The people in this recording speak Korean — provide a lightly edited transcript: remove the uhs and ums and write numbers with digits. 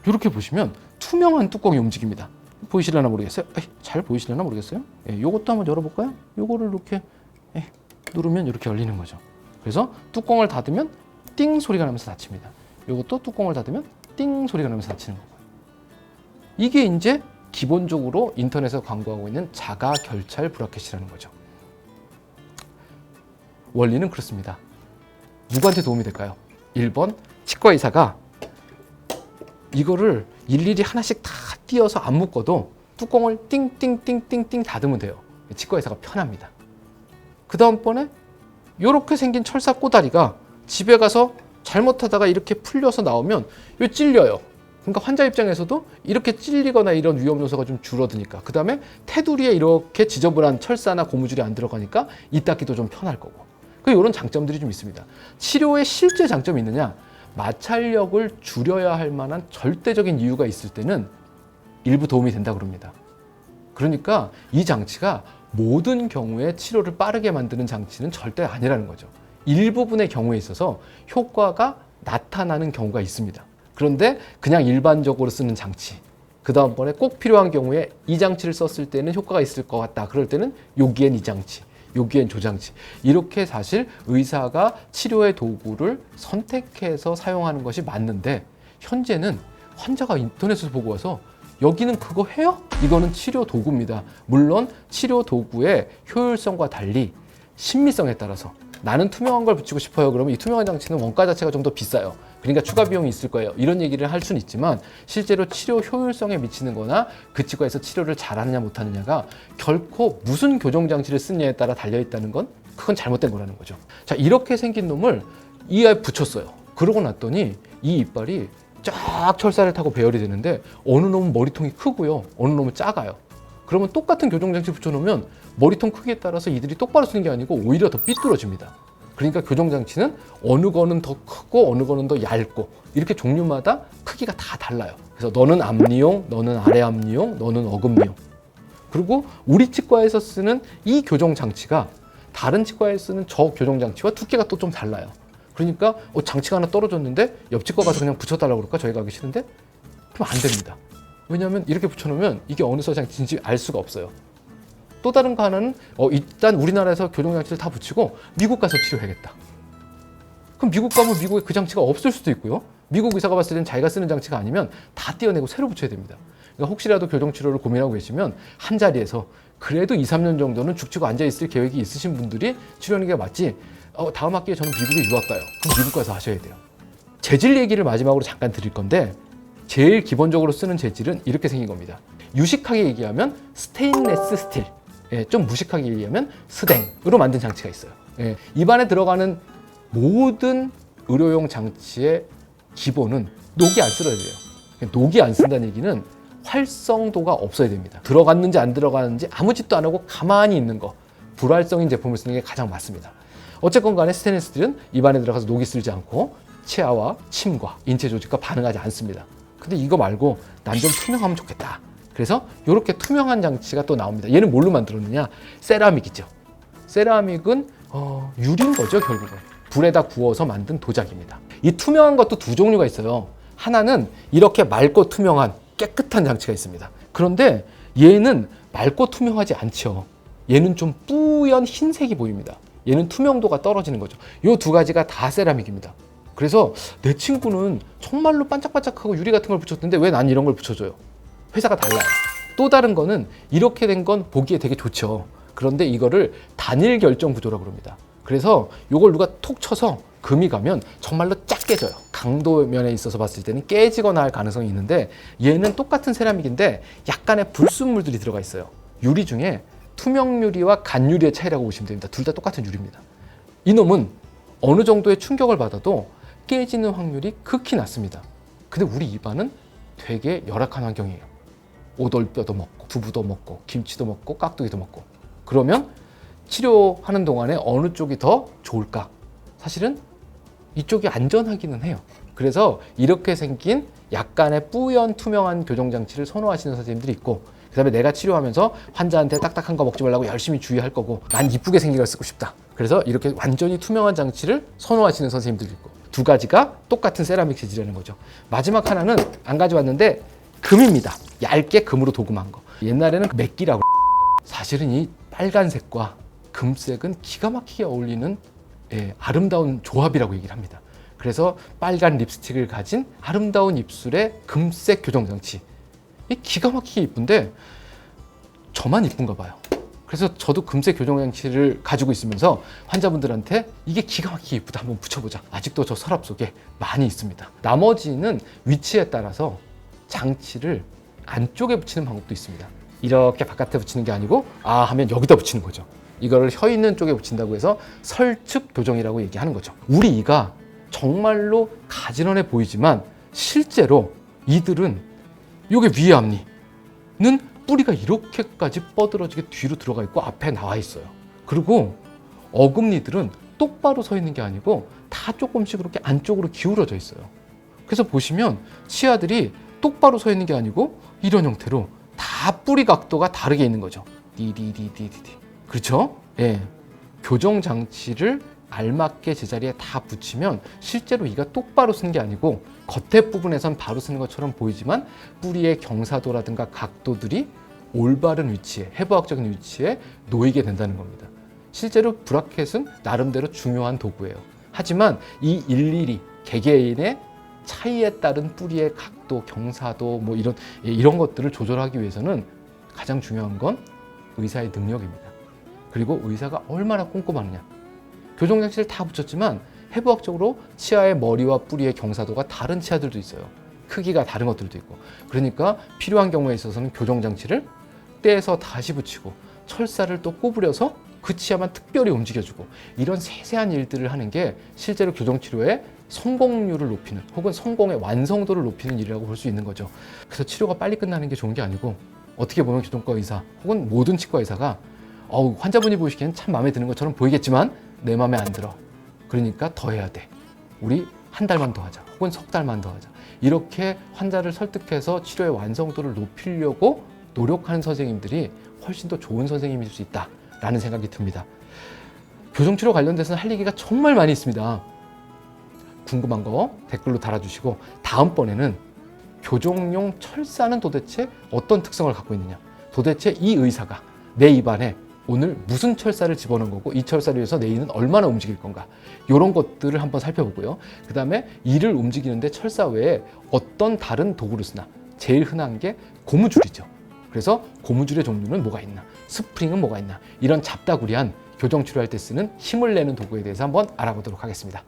이렇게 보시면 투명한 뚜껑이 움직입니다. 보이시려나 모르겠어요? 잘 보이시려나 모르겠어요? 요것도 한번 열어볼까요? 요거를 이렇게 누르면 이렇게 열리는 거죠. 그래서 뚜껑을 닫으면 띵 소리가 나면서 닫힙니다. 요것도 뚜껑을 닫으면 띵 소리가 나면서 닫히는 거고요. 이게 이제 기본적으로 인터넷에서 광고하고 있는 자가 결찰 브라켓이라는 거죠. 원리는 그렇습니다. 누구한테 도움이 될까요? 1번 치과 의사가 이거를 일일이 하나씩 다 띄어서 안 묶어도 뚜껑을 띵띵띵띵띵 닫으면 돼요. 치과 의사가 편합니다. 그 다음번에 이렇게 생긴 철사 꼬다리가 집에 가서 잘못하다가 이렇게 풀려서 나오면 이거 찔려요. 그러니까 환자 입장에서도 이렇게 찔리거나 이런 위험 요소가 좀 줄어드니까. 그 다음에 테두리에 이렇게 지저분한 철사나 고무줄이 안 들어가니까 이 닦기도 좀 편할 거고. 이런 장점들이 좀 있습니다. 치료에 실제 장점이 있느냐? 마찰력을 줄여야 할 만한 절대적인 이유가 있을 때는 일부 도움이 된다고 그럽니다. 그러니까 이 장치가 모든 경우에 치료를 빠르게 만드는 장치는 절대 아니라는 거죠. 일부분의 경우에 있어서 효과가 나타나는 경우가 있습니다. 그런데 그냥 일반적으로 쓰는 장치, 그 다음번에 꼭 필요한 경우에 이 장치를 썼을 때는 효과가 있을 것 같다. 그럴 때는 여기엔 이 장치, 여기엔 조 장치. 이렇게 사실 의사가 치료의 도구를 선택해서 사용하는 것이 맞는데, 현재는 환자가 인터넷에서 보고 와서 여기는 그거 해요? 이거는 치료 도구입니다. 물론 치료 도구의 효율성과 달리 신미성에 따라서 나는 투명한 걸 붙이고 싶어요. 그러면 이 투명한 장치는 원가 자체가 좀 더 비싸요. 그러니까 추가 비용이 있을 거예요. 이런 얘기를 할 수는 있지만 실제로 치료 효율성에 미치는 거나 그 치과에서 치료를 잘하느냐 못하느냐가 결코 무슨 교정 장치를 쓰느냐에 따라 달려있다는 건 그건 잘못된 거라는 거죠. 자, 이렇게 생긴 놈을 이에 붙였어요. 그러고 났더니 이 이빨이 쫙 철사를 타고 배열이 되는데 어느 놈은 머리통이 크고요. 어느 놈은 작아요. 그러면 똑같은 교정장치 붙여놓으면 머리통 크기에 따라서 이들이 똑바로 쓰는 게 아니고 오히려 더 삐뚤어집니다. 그러니까 교정장치는 어느 거는 더 크고 어느 거는 더 얇고 이렇게 종류마다 크기가 다 달라요. 그래서 너는 앞니용, 너는 아래 앞니용, 너는 어금니용. 그리고 우리 치과에서 쓰는 이 교정장치가 다른 치과에 쓰는 저 교정장치와 두께가 또 좀 달라요. 그러니까 장치가 하나 떨어졌는데 옆 치과 가서 그냥 붙여달라고 그럴까? 저희가 하기 싫은데? 그럼 안 됩니다. 왜냐하면 이렇게 붙여놓으면 이게 어느 장치인지 알 수가 없어요. 또 다른 거 하나는 일단 우리나라에서 교정장치를 다 붙이고 미국 가서 치료해야겠다. 그럼 미국 가면 미국에 그 장치가 없을 수도 있고요. 미국 의사가 봤을 때는 자기가 쓰는 장치가 아니면 다 떼어내고 새로 붙여야 됩니다. 그러니까 혹시라도 교정치료를 고민하고 계시면 한 자리에서 그래도 2, 3년 정도는 죽치고 앉아있을 계획이 있으신 분들이 치료하는 게 맞지, 다음 학기에 저는 미국에 유학 가요. 그럼 미국 가서 하셔야 돼요. 재질 얘기를 마지막으로 잠깐 드릴 건데, 제일 기본적으로 쓰는 재질은 이렇게 생긴 겁니다. 유식하게 얘기하면 스테인레스 스틸, 좀 무식하게 얘기하면 스댕으로 만든 장치가 있어요. 입안에 들어가는 모든 의료용 장치의 기본은 녹이 안 쓸어야 돼요. 녹이 안 쓴다는 얘기는 활성도가 없어야 됩니다. 들어갔는지 안 들어갔는지 아무 짓도 안 하고 가만히 있는 거, 불활성인 제품을 쓰는 게 가장 맞습니다. 어쨌건 간에 스테인리스 스틸은 입안에 들어가서 녹이 쓸지 않고 치아와 침과 인체 조직과 반응하지 않습니다. 근데 이거 말고 난 좀 투명하면 좋겠다. 그래서 이렇게 투명한 장치가 또 나옵니다. 얘는 뭘로 만들었느냐? 세라믹이죠. 세라믹은 유리인 거죠, 결국은. 불에다 구워서 만든 도자기입니다. 이 투명한 것도 두 종류가 있어요. 하나는 이렇게 맑고 투명한 깨끗한 장치가 있습니다. 그런데 얘는 맑고 투명하지 않죠. 얘는 좀 뿌연 흰색이 보입니다. 얘는 투명도가 떨어지는 거죠. 이 두 가지가 다 세라믹입니다. 그래서 내 친구는 정말로 반짝반짝하고 유리 같은 걸 붙였는데 왜 난 이런 걸 붙여줘요? 회사가 달라요. 또 다른 거는 이렇게 된 건 보기에 되게 좋죠. 그런데 이거를 단일 결정 구조라고 합니다. 그래서 이걸 누가 톡 쳐서 금이 가면 정말로 쫙 깨져요. 강도 면에 있어서 봤을 때는 깨지거나 할 가능성이 있는데, 얘는 똑같은 세라믹인데 약간의 불순물들이 들어가 있어요. 유리 중에 투명 유리와 간 유리의 차이라고 보시면 됩니다. 둘 다 똑같은 유리입니다. 이놈은 어느 정도의 충격을 받아도 깨지는 확률이 극히 낮습니다. 근데 우리 입안은 되게 열악한 환경이에요. 오돌뼈도 먹고 두부도 먹고 김치도 먹고 깍두기도 먹고. 그러면 치료하는 동안에 어느 쪽이 더 좋을까? 사실은 이쪽이 안전하기는 해요. 그래서 이렇게 생긴 약간의 뿌연 투명한 교정장치를 선호하시는 선생님들이 있고, 그 다음에 내가 치료하면서 환자한테 딱딱한 거 먹지 말라고 열심히 주의할 거고 난 이쁘게 생긴 걸 쓰고 싶다. 그래서 이렇게 완전히 투명한 장치를 선호하시는 선생님들이 있고, 두 가지가 똑같은 세라믹 재질이라는 거죠. 마지막 하나는 안 가져왔는데 금입니다. 얇게 금으로 도금한 거. 옛날에는 맥기라고. 사실은 이 빨간색과 금색은 기가 막히게 어울리는 아름다운 조합이라고 얘기를 합니다. 그래서 빨간 립스틱을 가진 아름다운 입술의 금색 교정장치. 이 기가 막히게 이쁜데 저만 이쁜가 봐요. 그래서 저도 금색 교정장치를 가지고 있으면서 환자분들한테 이게 기가 막히게 이쁘다 한번 붙여보자. 아직도 저 서랍 속에 많이 있습니다. 나머지는 위치에 따라서 장치를 안쪽에 붙이는 방법도 있습니다. 이렇게 바깥에 붙이는 게 아니고 하면 여기다 붙이는 거죠. 이거를 혀 있는 쪽에 붙인다고 해서 설측 교정이라고 얘기하는 거죠. 우리 이가 정말로 가지런해 보이지만 실제로 이들은 요게 위에 앞니는 뿌리가 이렇게까지 뻗어지게 뒤로 들어가 있고 앞에 나와 있어요. 그리고 어금니들은 똑바로 서 있는 게 아니고 다 조금씩 그렇게 안쪽으로 기울어져 있어요. 그래서 보시면 치아들이 똑바로 서 있는 게 아니고 이런 형태로 다 뿌리 각도가 다르게 있는 거죠. 디디디디디디. 그렇죠? 예. 교정 장치를 알맞게 제자리에 다 붙이면 실제로 이가 똑바로 쓰는 게 아니고 겉에 부분에선 바로 쓰는 것처럼 보이지만 뿌리의 경사도라든가 각도들이 올바른 위치에, 해부학적인 위치에 놓이게 된다는 겁니다. 실제로 브라켓은 나름대로 중요한 도구예요. 하지만 이 일일이 개개인의 차이에 따른 뿌리의 각도, 경사도 뭐 이런 것들을 조절하기 위해서는 가장 중요한 건 의사의 능력입니다. 그리고 의사가 얼마나 꼼꼼하느냐. 교정장치를 다 붙였지만 해부학적으로 치아의 머리와 뿌리의 경사도가 다른 치아들도 있어요. 크기가 다른 것들도 있고. 그러니까 필요한 경우에 있어서는 교정장치를 떼서 다시 붙이고 철사를 또 꼬부려서 그 치아만 특별히 움직여주고 이런 세세한 일들을 하는 게 실제로 교정치료의 성공률을 높이는 혹은 성공의 완성도를 높이는 일이라고 볼 수 있는 거죠. 그래서 치료가 빨리 끝나는 게 좋은 게 아니고 어떻게 보면 교정과 의사 혹은 모든 치과 의사가 환자분이 보시기엔 참 마음에 드는 것처럼 보이겠지만 내 마음에 안 들어. 그러니까 더 해야 돼. 우리 한 달만 더 하자. 혹은 석 달만 더 하자. 이렇게 환자를 설득해서 치료의 완성도를 높이려고 노력하는 선생님들이 훨씬 더 좋은 선생님일 수 있다라는 생각이 듭니다. 교정치료 관련돼서는 할 얘기가 정말 많이 있습니다. 궁금한 거 댓글로 달아주시고 다음번에는 교정용 철사는 도대체 어떤 특성을 갖고 있느냐, 도대체 이 의사가 내 입안에 오늘 무슨 철사를 집어넣은 거고 이 철사를 위해서 내 이는 얼마나 움직일 건가, 이런 것들을 한번 살펴보고요. 그 다음에 이를 움직이는데 철사 외에 어떤 다른 도구를 쓰나. 제일 흔한 게 고무줄이죠. 그래서 고무줄의 종류는 뭐가 있나, 스프링은 뭐가 있나, 이런 잡다구리한 교정치료할 때 쓰는 힘을 내는 도구에 대해서 한번 알아보도록 하겠습니다.